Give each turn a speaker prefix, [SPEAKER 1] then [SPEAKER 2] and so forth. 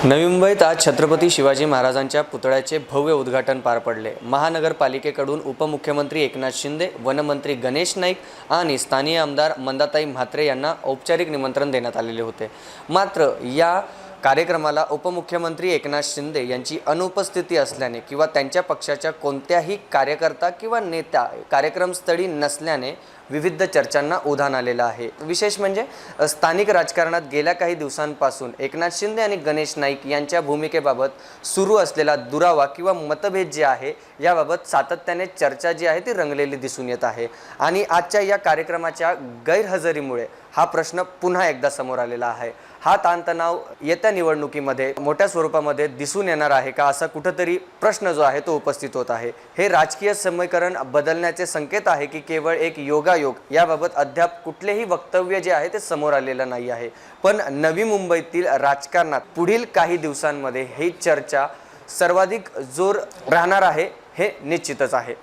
[SPEAKER 1] नवी मुंबईत आज छत्रपती शिवाजी महाराजांच्या पुतळ्याचे भव्य उद्घाटन पार पडले। महानगरपालिकेकडून उपमुख्यमंत्री एकनाथ शिंदे, वनमंत्री गणेश नाईक आणि स्थानीय आमदार मंदाताई म्हात्रे यांना औपचारिक निमंत्रण देण्यात आलेले होते। मात्र या कार्यक्रमाला उपमुख्यमंत्री एकनाथ शिंदे यांची अनुपस्थिती असल्याने किंवा त्यांच्या पक्षाच्या कोणत्याही कार्यकर्ता किंवा नेता कार्यक्रमस्थळी नसल्याने विविध चर्चांना उधाण आलेलं आहे। विशेष म्हणजे स्थानिक राजकारणात गेल्या काही दिवसांपासून एकनाथ शिंदे आणि गणेश नाईक यांच्या भूमिकेबाबत सुरू असलेला दुरावा किंवा मतभेद जे आहे याबाबत सातत्याने चर्चा जी आहे ती रंगलेली दिसून येत आहे। आणि आजच्या या कार्यक्रमाच्या गैरहजेरीमुळे हा प्रश्न पुन्हा एकदा समोर आलेला आहे। हा ताणतणाव येत्या निवडणुकीमध्ये मोठ्या स्वरूपामध्ये दिसून येणार आहे का, असा कुठेतरी प्रश्न जो आहे तो उपस्थित होत आहे। हे राजकीय समीकरण बदलण्याचे संकेत आहे की केवळ एक योगायोग याबाबत अद्याप कुठलेही वक्तव्य जे आहे ते समोर आलेलं नाही आहे। पण नवी मुंबईतील राजकारणात पुढील काही दिवसांमध्ये ही चर्चा सर्वाधिक जोर राहणार आहे हे निश्चितच आहे।